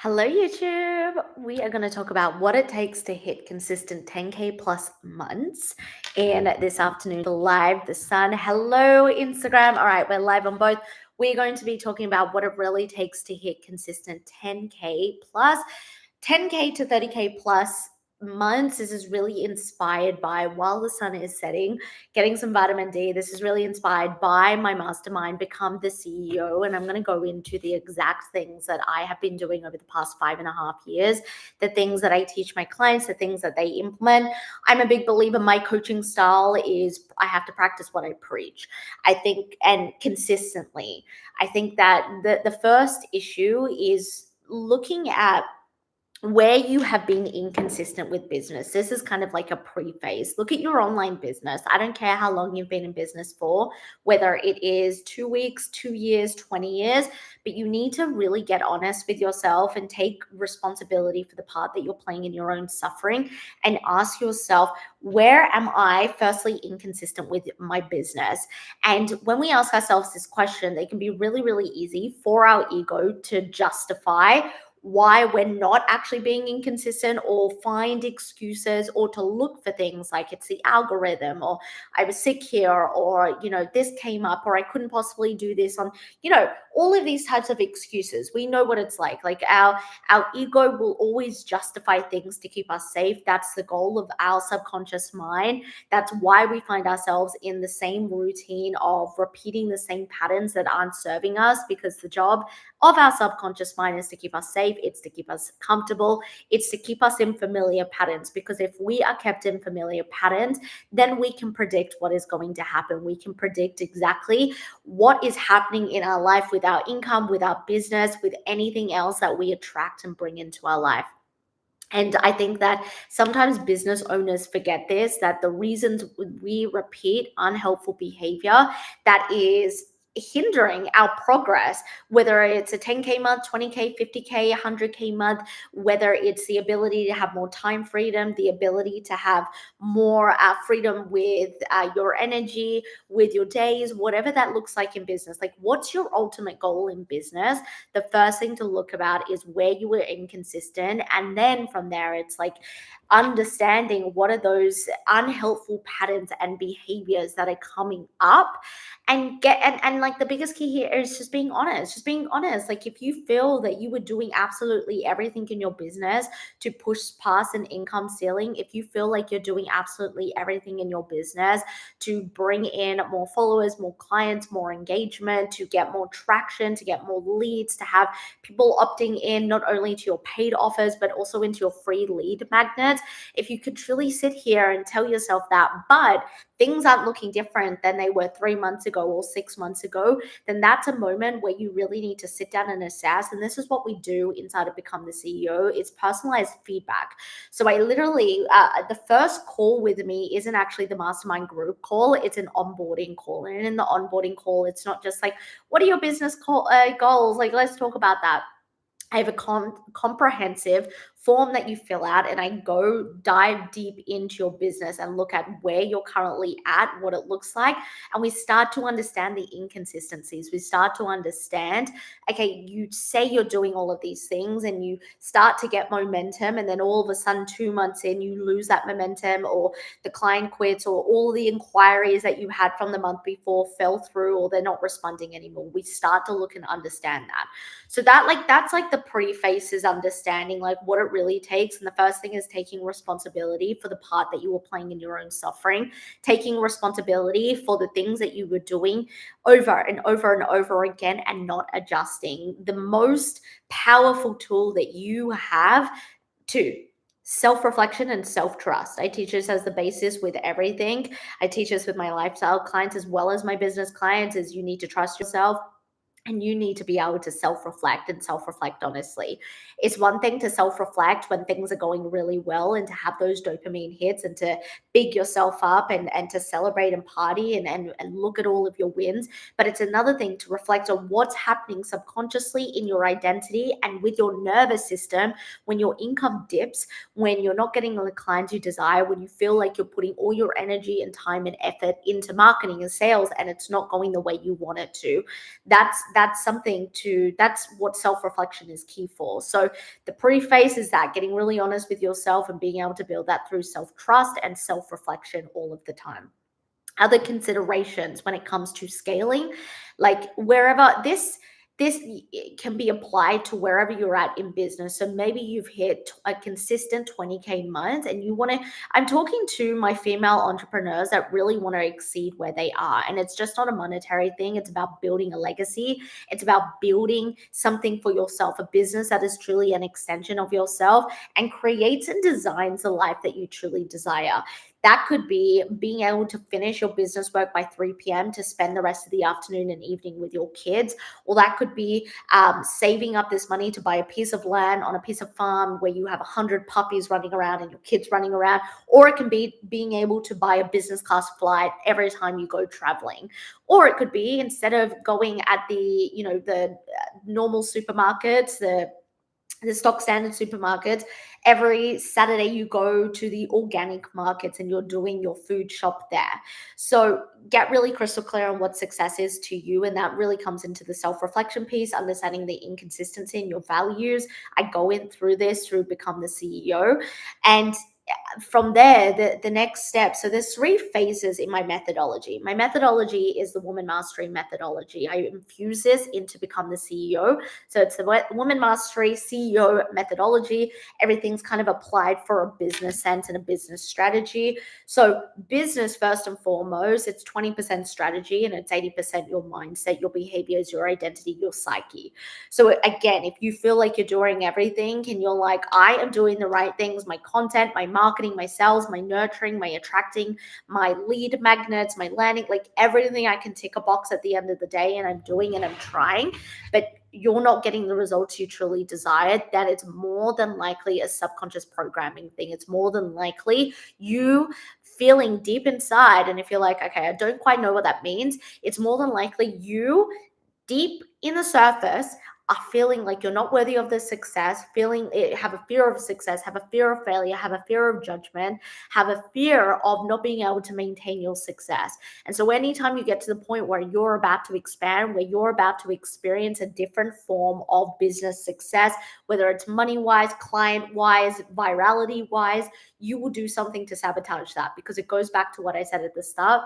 Hello, YouTube. We are going to talk about what it takes to hit consistent 10K plus months. And this afternoon, live, the sun. Hello, Instagram. All right, we're live on both. We're going to be talking about what it really takes to hit consistent 10K plus. 10K to 30K plus months. This is really inspired by while the sun is setting, getting some vitamin D. This is really inspired by my mastermind, Become the CEO. And I'm going to go into the exact things that I have been doing over the past 5.5 years, the things that I teach my clients, the things that they implement. I'm a big believer. My coaching style is I have to practice what I preach. I think, and consistently. I think that the first issue is looking at where you have been inconsistent with business. This is kind of like a pre-phase. Look at your online business. I don't care how long you've been in business for, whether it is 2 weeks, 2 years, 20 years, but you need to really get honest with yourself and take responsibility for the part that you're playing in your own suffering and ask yourself, where am I firstly inconsistent with my business? And when we ask ourselves this question, they can be really, really easy for our ego to justify why we're not actually being inconsistent or find excuses or to look for things like it's the algorithm or I was sick here or, this came up or I couldn't possibly do this on, all of these types of excuses. We know what it's like. Like our ego will always justify things to keep us safe. That's the goal of our subconscious mind. That's why we find ourselves in the same routine of repeating the same patterns that aren't serving us, because the job of our subconscious mind is to keep us safe. It's to keep us comfortable. It's to keep us in familiar patterns, because if we are kept in familiar patterns, then we can predict what is going to happen. We can predict exactly what is happening in our life with our income, with our business, with anything else that we attract and bring into our life. And I think that sometimes business owners forget this, that the reasons we repeat unhelpful behavior that is hindering our progress, whether it's a 10K month, 20K, 50K, 100K month, whether it's the ability to have more time freedom, the ability to have more freedom with your energy, with your days, whatever that looks like in business. Like, what's your ultimate goal in business? The first thing to look about is where you were inconsistent. And then from there, it's like understanding what are those unhelpful patterns and behaviors that are coming up, and like the biggest key here is just being honest. Like, if you feel that you were doing absolutely everything in your business to push past an income ceiling, if you feel like you're doing absolutely everything in your business to bring in more followers, more clients, more engagement, to get more traction, to get more leads, to have people opting in not only to your paid offers, but also into your free lead magnets, if you could truly sit here and tell yourself that, but things aren't looking different than they were 3 months ago or 6 months ago, then that's a moment where you really need to sit down and assess. And this is what we do inside of Become the CEO. It's personalized feedback. So I literally, the first call with me isn't actually the mastermind group call. It's an onboarding call. And in the onboarding call, it's not just like, what are your business goals? Like, let's talk about that. I have a comprehensive form that you fill out, and I go dive deep into your business and look at where you're currently at, what it looks like. And we start to understand the inconsistencies. We start to understand, okay, you say you're doing all of these things and you start to get momentum, and then all of a sudden 2 months in, you lose that momentum, or the client quits, or all the inquiries that you had from the month before fell through, or they're not responding anymore. We start to look and understand that. So that's like the pre-phase is understanding like what it really takes. And the first thing is taking responsibility for the part that you were playing in your own suffering, taking responsibility for the things that you were doing over and over and over again and not adjusting. The most powerful tool that you have to self-reflection and self-trust. I teach this as the basis with everything. I teach this with my lifestyle clients as well as my business clients, is you need to trust yourself. And you need to be able to self-reflect and self-reflect honestly. It's one thing to self-reflect when things are going really well and to have those dopamine hits and to big yourself up and to celebrate and party and look at all of your wins. But it's another thing to reflect on what's happening subconsciously in your identity and with your nervous system when your income dips, when you're not getting the clients you desire, when you feel like you're putting all your energy and time and effort into marketing and sales and it's not going the way you want it to. that's what self-reflection is key for. So the pre-phase is that getting really honest with yourself and being able to build that through self-trust and self-reflection all of the time. Other considerations when it comes to scaling, like wherever this can be applied to wherever you're at in business. So maybe you've hit a consistent 20K month and you want to, I'm talking to my female entrepreneurs that really want to exceed where they are. And it's just not a monetary thing. It's about building a legacy. It's about building something for yourself, a business that is truly an extension of yourself and creates and designs the life that you truly desire. That could be being able to finish your business work by 3 p.m. to spend the rest of the afternoon and evening with your kids. Or that could be saving up this money to buy a piece of land on a piece of farm where you have 100 puppies running around and your kids running around. Or it can be being able to buy a business class flight every time you go traveling. Or it could be instead of going at the normal supermarkets, the stock standard supermarkets, every Saturday you go to the organic markets and you're doing your food shop there. So get really crystal clear on what success is to you. And that really comes into the self-reflection piece, understanding the inconsistency in your values. I go in through this through Become the CEO. And from there, the next step. So there's 3 phases in my methodology. My methodology is the Woman Mastery methodology. I infuse this into Become the CEO. So it's the Woman Mastery CEO methodology. Everything's kind of applied for a business sense and a business strategy. So business, first and foremost, it's 20% strategy and it's 80% your mindset, your behaviors, your identity, your psyche. So again, if you feel like you're doing everything and you're like, I am doing the right things, my content, my marketing, my sales, my nurturing, my attracting, my lead magnets, my landing, like everything, I can tick a box at the end of the day and I'm doing and I'm trying, but you're not getting the results you truly desired, that it's more than likely a subconscious programming thing. It's more than likely you feeling deep inside. And if you're like, okay, I don't quite know what that means, it's more than likely you deep in the surface are feeling like you're not worthy of the success, have a fear of success, have a fear of failure, have a fear of judgment, have a fear of not being able to maintain your success. And so anytime you get to the point where you're about to expand, where you're about to experience a different form of business success, whether it's money-wise, client-wise, virality-wise, you will do something to sabotage that, because it goes back to what I said at the start,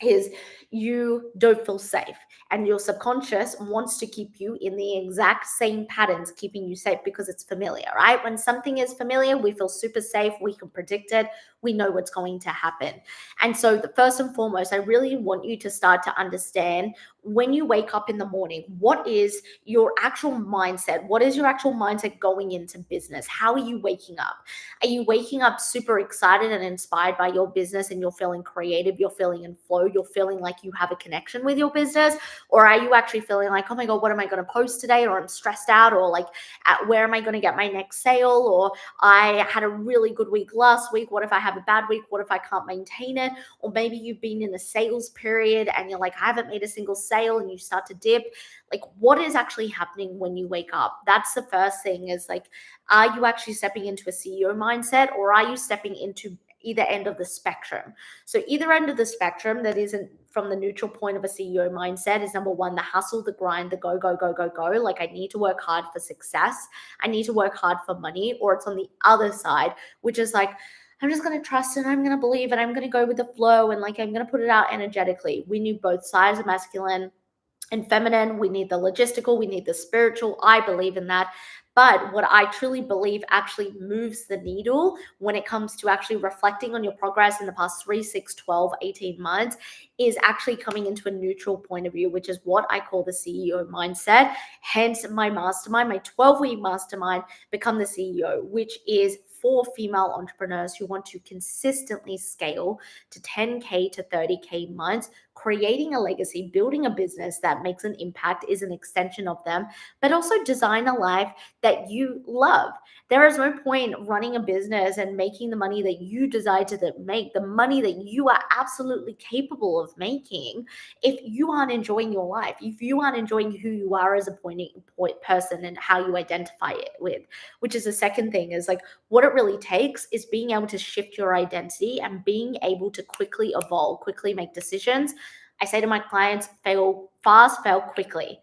is you don't feel safe and your subconscious wants to keep you in the exact same patterns, keeping you safe because it's familiar, right? When something is familiar, we feel super safe, we can predict it, we know what's going to happen. And so the first and foremost, I really want you to start to understand, when you wake up in the morning, what is your actual mindset? What is your actual mindset going into business? How are you waking up? Are you waking up super excited and inspired by your business and you're feeling creative, you're feeling in flow, you're feeling like you have a connection with your business? Or are you actually feeling like, oh my God, what am I going to post today? Or I'm stressed out, or like, where am I going to get my next sale? Or I had a really good week last week. What if I have a bad week? What if I can't maintain it? Or maybe you've been in a sales period and you're like, I haven't made a single sale, and you start to dip. Like, what is actually happening when you wake up? That's the first thing, is like, are you actually stepping into a CEO mindset, or are you stepping into either end of the spectrum? So either end of the spectrum that isn't from the neutral point of a CEO mindset is, number one, the hustle, the grind, the go, go, go, go, go. Like, I need to work hard for success. I need to work hard for money. Or it's on the other side, which is like, I'm just going to trust and I'm going to believe and I'm going to go with the flow and like I'm going to put it out energetically. We need both sides of masculine and feminine. We need the logistical, we need the spiritual. I believe in that. But what I truly believe actually moves the needle when it comes to actually reflecting on your progress in the past 3, 6, 12, 18 months is actually coming into a neutral point of view, which is what I call the CEO mindset. Hence my mastermind, my 12-week mastermind, Become the CEO, which is for female entrepreneurs who want to consistently scale to 10K to 30K months, creating a legacy, building a business that makes an impact, is an extension of them, but also design a life that you love. There is no point running a business and making the money that you desire to make, the money that you are absolutely capable of making, if you aren't enjoying your life, if you aren't enjoying who you are as a point person and how you identify it with, which is the second thing, is like, what it really takes is being able to shift your identity and being able to quickly evolve, quickly make decisions. I say to my clients, fail fast, fail quickly.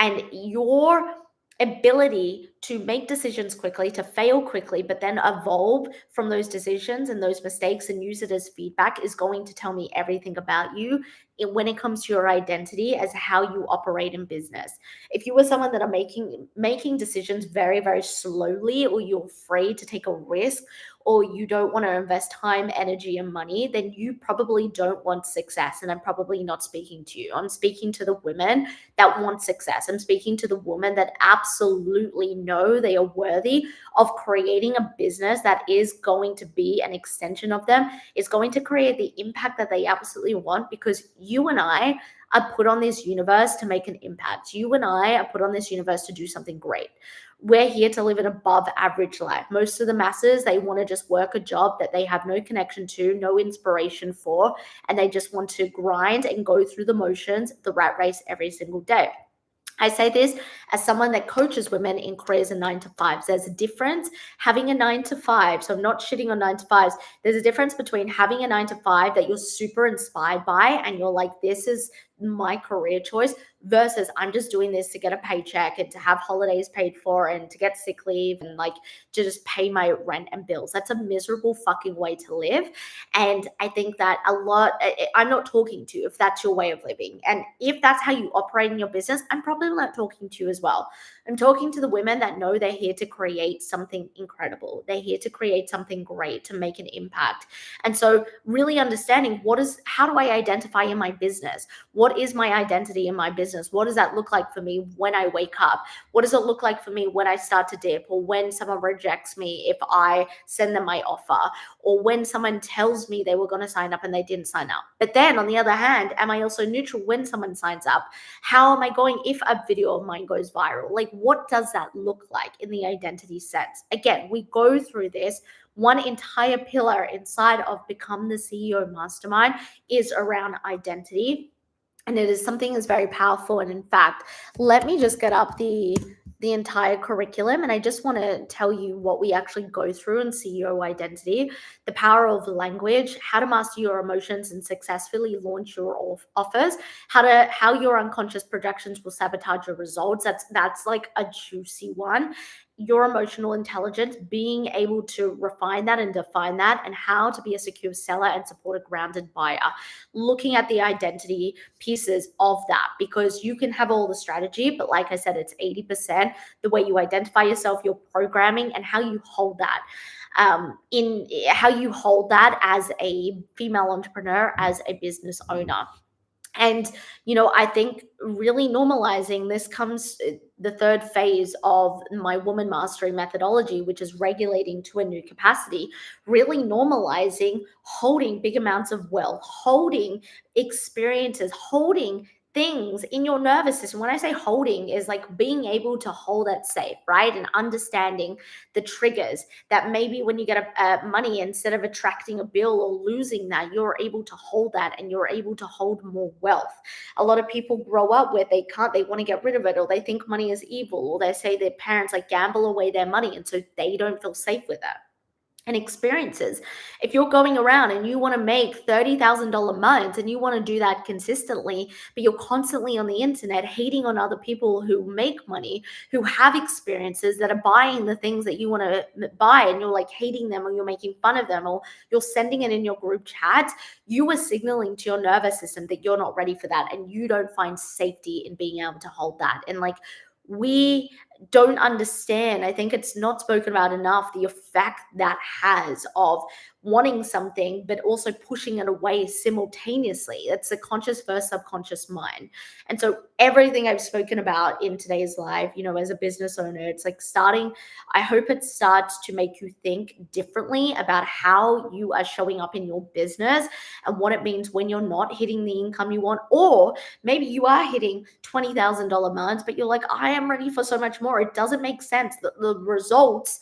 And your ability to make decisions quickly, to fail quickly, but then evolve from those decisions and those mistakes and use it as feedback is going to tell me everything about you when it comes to your identity as how you operate in business. If you are someone that are making decisions very, very slowly, or you're afraid to take a risk, or you don't want to invest time, energy, and money, then you probably don't want success. And I'm probably not speaking to you. I'm speaking to the women that want success. I'm speaking to the women that absolutely know they are worthy of creating a business that is going to be an extension of them, is going to create the impact that they absolutely want, because you and I are put on this universe to make an impact. You and I are put on this universe to do something great. We're here to live an above average life. Most of the masses, they want to just work a job that they have no connection to, no inspiration for, and they just want to grind and go through the motions, the rat race every single day. I say this as someone that coaches women in careers and 9 to 5s. There's a difference having a 9 to 5. So I'm not shitting on 9 to 5s. There's a difference between having a 9 to 5 that you're super inspired by and you're like, this is my career choice, versus I'm just doing this to get a paycheck and to have holidays paid for and to get sick leave and like to just pay my rent and bills. That's a miserable fucking way to live. And I think that I'm not talking to you if that's your way of living. And if that's how you operate in your business, I'm probably not talking to you as well. I'm talking to the women that know they're here to create something incredible. They're here to create something great, to make an impact. And so really understanding how do I identify in my business? What is my identity in my business? What does that look like for me when I wake up? What does it look like for me when I start to dip, or when someone rejects me if I send them my offer, or when someone tells me they were going to sign up and they didn't sign up? But then on the other hand, am I also neutral when someone signs up? How am I going if a video of mine goes viral? Like, what does that look like in the identity sense? Again, we go through this. One entire pillar inside of Become the CEO Mastermind is around identity. And it is something that's very powerful. And in fact, let me just get up the entire curriculum. And I just want to tell you what we actually go through in CEO identity, the power of language, how to master your emotions and successfully launch your offers, how your unconscious projections will sabotage your results. That's like a juicy one. Your emotional intelligence, being able to refine that and define that, and how to be a secure seller and support a grounded buyer. Looking at the identity pieces of that, because you can have all the strategy, but like I said, it's 80% the way you identify yourself, your programming, and how you hold that. In how you hold that as a female entrepreneur, as a business owner. And, I think really normalizing this comes the third phase of my woman mastery methodology, which is regulating to a new capacity, really normalizing holding big amounts of wealth, holding experiences, holding things in your nervous system. When I say holding, is like being able to hold it safe, right? And understanding the triggers that maybe when you get money, instead of attracting a bill or losing that, you're able to hold that and you're able to hold more wealth. A lot of people grow up where they want to get rid of it, or they think money is evil, or they say their parents like gamble away their money, and so they don't feel safe with it. And experiences. If you're going around and you want to make $30,000 months and you want to do that consistently, but you're constantly on the internet hating on other people who make money, who have experiences, that are buying the things that you want to buy, and you're like hating them, or you're making fun of them, or you're sending it in your group chat, you are signaling to your nervous system that you're not ready for that, and you don't find safety in being able to hold that. And like, we don't understand, I think it's not spoken about enough, the effect that has of wanting something but also pushing it away simultaneously. It's the conscious versus subconscious mind. And so everything I've spoken about in today's live, as a business owner, it's like I hope it starts to make you think differently about how you are showing up in your business and what it means when you're not hitting the income you want, or maybe you are hitting $20,000 months, but you're like, I am ready for so much more. It doesn't make sense that the results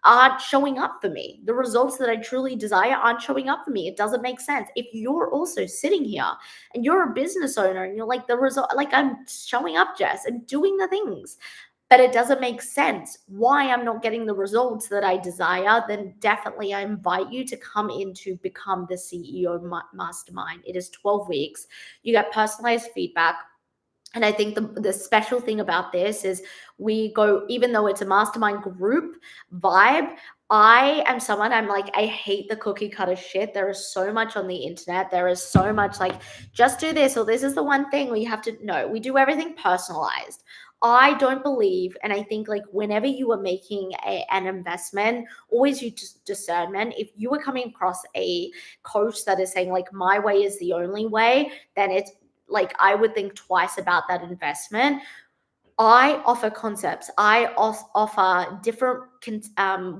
aren't showing up for me. The results that I truly desire aren't showing up for me. It doesn't make sense. If you're also sitting here and you're a business owner and you're like, the result, like, I'm showing up, Jess, and doing the things, but it doesn't make sense why I'm not getting the results that I desire, then definitely I invite you to come in to Become the CEO Mastermind. It is 12 weeks. You get personalized feedback. And I think the special thing about this is we go, even though it's a mastermind group vibe, I am someone, I'm like, I hate the cookie cutter shit. There is so much on the internet. There is so much like, just do this, or this is the one thing, or you have to, no, we do everything personalized. I don't believe, and I think like whenever you are making an investment, always use discernment. If you are coming across a coach that is saying like, my way is the only way, then it's like I would think twice about that investment. I offer concepts. I offer different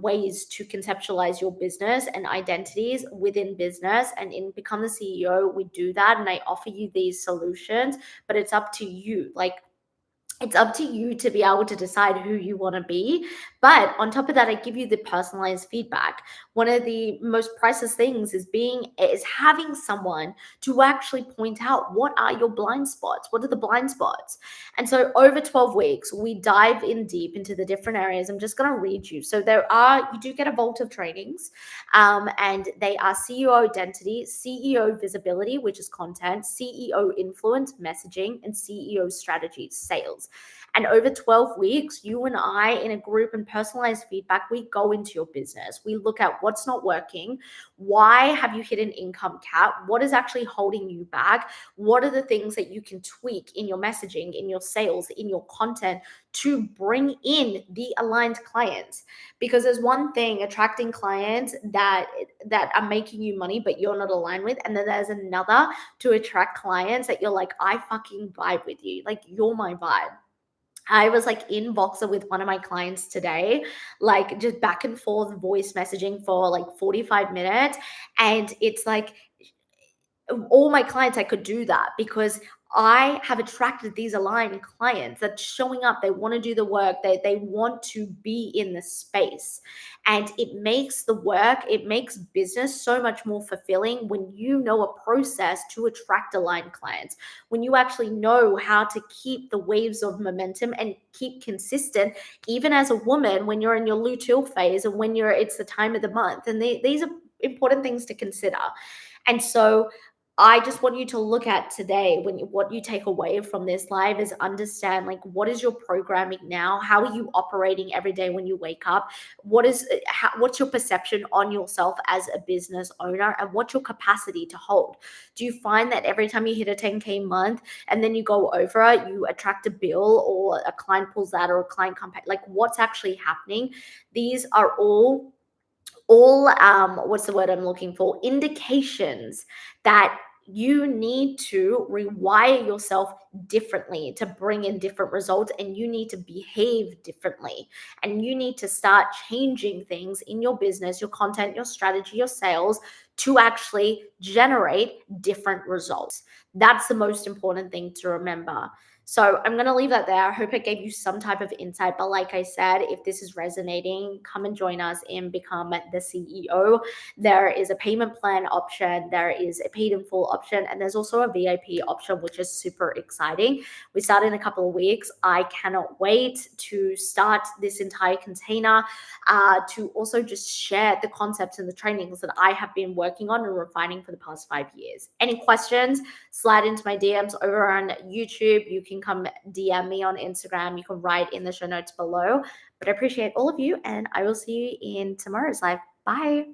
ways to conceptualize your business and identities within business. And in Become the CEO, we do that. And I offer you these solutions, but it's up to you. Like, it's up to you to be able to decide who you want to be. But on top of that, I give you the personalized feedback. One of the most priceless things is having someone to actually point out what are your blind spots, what are the blind spots. And so over 12 weeks, we dive in deep into the different areas. I'm just going to read you. So you do get a vault of trainings, and they are CEO identity, CEO visibility, which is content, CEO influence, messaging, and CEO strategy, sales. And over 12 weeks, you and I, in a group and personalized feedback, we go into your business. We look at what's not working. Why have you hit an income cap? What is actually holding you back? What are the things that you can tweak in your messaging, in your sales, in your content to bring in the aligned clients? Because there's one thing, attracting clients that are making you money, but you're not aligned with. And then there's another to attract clients that you're like, I fucking vibe with you. Like, you're my vibe. I was like in Voxer with one of my clients today, like just back and forth voice messaging for like 45 minutes. And it's like, all my clients, I could do that because I have attracted these aligned clients that's showing up. They want to do the work. They want to be in the space. And it makes the work, it makes business so much more fulfilling when you know a process to attract aligned clients, when you actually know how to keep the waves of momentum and keep consistent, even as a woman, when you're in your luteal phase and when it's the time of the month. And these are important things to consider. And so I just want you to look at today, what you take away from this live is understand, like, what is your programming now? How are you operating every day when you wake up? What's your perception on yourself as a business owner, and what's your capacity to hold? Do you find that every time you hit a 10K month and then you go over it, you attract a bill or a client pulls that, or a client comes? Like, what's actually happening? These are all what's the word I'm looking for, indications that you need to rewire yourself differently to bring in different results, and you need to behave differently, and you need to start changing things in your business, your content, your strategy, your sales, to actually generate different results. That's the most important thing to remember. So I'm going to leave that there. I hope it gave you some type of insight. But like I said, if this is resonating, come and join us and become the CEO. There is a payment plan option. There is a paid in full option. And there's also a VIP option, which is super exciting. We start in a couple of weeks. I cannot wait to start this entire container, to also just share the concepts and the trainings that I have been working on and refining for the past 5 years. Any questions, slide into my DMs over on YouTube. You can come DM me on Instagram. You can write in the show notes below. But I appreciate all of you, and I will see you in tomorrow's live. Bye.